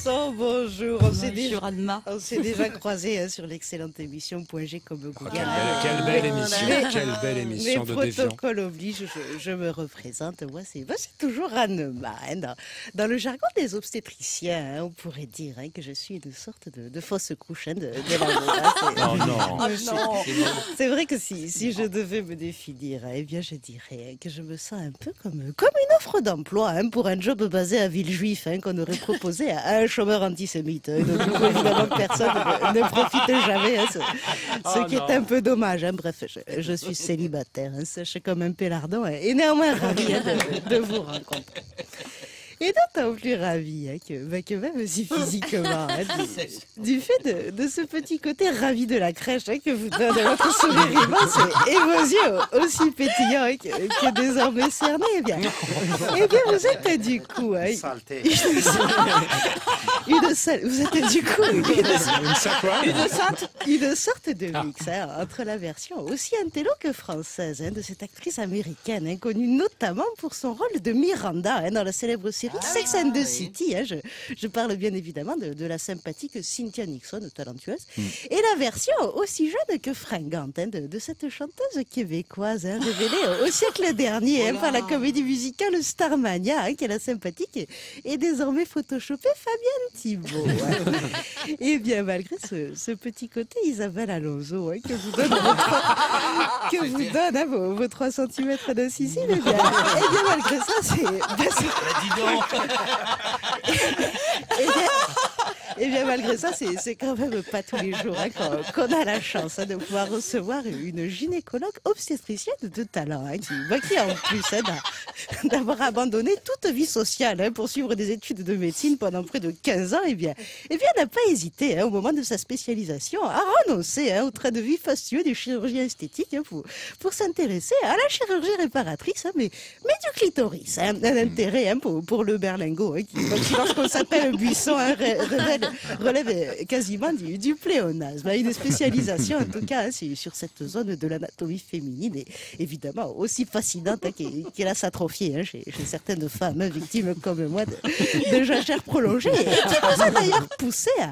Vincent, bonjour. On s'est déjà croisés sur l'excellente émission Point G comme Google. Quelle belle émission de Déviant. Les protocoles obligent, je me représente. Moi, c'est toujours Anne-Ma. Dans le jargon des obstétriciens, on pourrait dire que je suis une sorte de fausse couche de l'amour. C'est vrai que si je devais me définir, eh bien, je dirais que je me sens un peu comme une offre d'emploi pour un job basé à Villejuif qu'on aurait proposé à un chômeur antisémite. Donc, du coup, évidemment, personne ne profite jamais, ce qui est un peu dommage. Bref, je suis célibataire, sèche comme un pélardon, et néanmoins ravi de vous rencontrer. Et d'autant plus ravi que même si physiquement, du fait de ce petit côté ravi de la crèche que vous donne votre sourire immense et vos yeux aussi pétillants que désormais cernés, eh bien vous êtes du coup une sorte de mix entre la version aussi intello que française de cette actrice américaine connue notamment pour son rôle de Miranda dans la célèbre série Sex and the City. Je parle bien évidemment de la sympathique Cynthia Nixon, talentueuse, et la version aussi jeune que fringante de cette chanteuse québécoise révélée au siècle dernier par la comédie musicale Starmania, qui est la sympathique et désormais photoshopée Fabienne Thibault. Et bien malgré ce petit côté Isabelle Alonso que vous donne vos 3 cm de Sicile, et bien malgré ça, et bien malgré ça, c'est quand même pas tous les jours qu'on a la chance de pouvoir recevoir une gynécologue obstétricienne de talent qui en plus d'avoir abandonné toute vie sociale pour suivre des études de médecine pendant près de 15 ans, et bien n'a pas hésité au moment de sa spécialisation à renoncer au train de vie fastueux du chirurgien esthétique pour s'intéresser à la chirurgie réparatrice, mais du clitoris. Un intérêt pour le berlingot qui lorsqu'on s'appelle Buisson relève quasiment du pléonasme. Une spécialisation en tout cas sur cette zone de l'anatomie féminine et évidemment aussi fascinante qu'hélas atrophiée chez certaines femmes victimes comme moi de jachères prolongées, et qui nous a d'ailleurs poussé à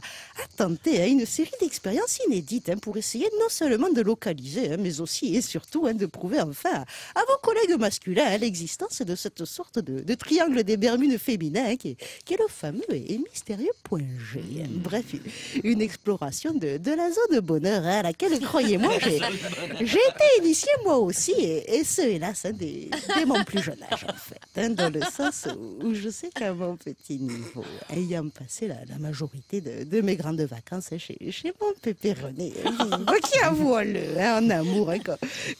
tenter une série d'expériences inédites pour essayer non seulement de localiser mais aussi et surtout de prouver enfin à vos collègues masculins l'existence de cette sorte de triangle des Bermudes féminin qui est le fameux et mystérieux point G. Bref, une exploration de la zone de bonheur à laquelle, croyez-moi, j'ai été initiée moi aussi, et ce, hélas, dès mon plus jeune âge, en fait, dans le sens où je sais qu'à mon petit niveau, ayant passé la majorité de mes grandes vacances chez mon pépé René, qui avoue-le, en amour,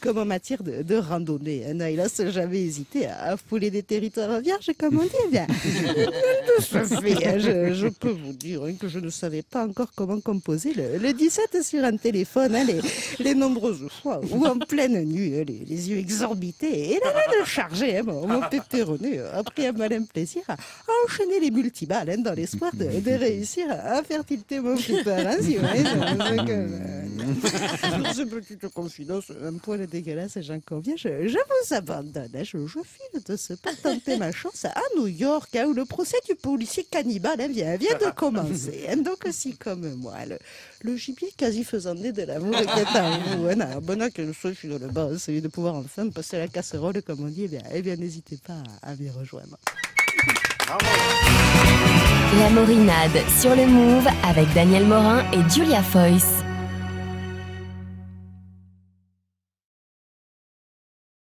comme en matière de randonnée, hélas, j'avais hésité à fouler des territoires vierges, comme on dit, bien. De ce fait, je peux vous dire que je ne savais pas encore comment composer le 17 sur un téléphone, les nombreuses fois où en pleine nuit, les yeux exorbités et la main chargée, mon pépéroné a pris un malin plaisir à enchaîner les multiballes dans l'espoir de réussir à faire tilter mon pépère. Pour ce petite confidence, un poil dégueulasse, j'en conviens, je vous abandonne. Je file de ce pas tenter ma chance à New York, où le procès du policier cannibale vient de commencer. Donc si comme moi, le gibier quasi faisandé de l'amour est en vous, un bonheur qu'une chose sur le bas, celui de pouvoir enfin passer la casserole, comme on dit, eh bien n'hésitez pas à m'y rejoindre. La Morinade sur le Move avec Daniel Morin et Julia Foyce.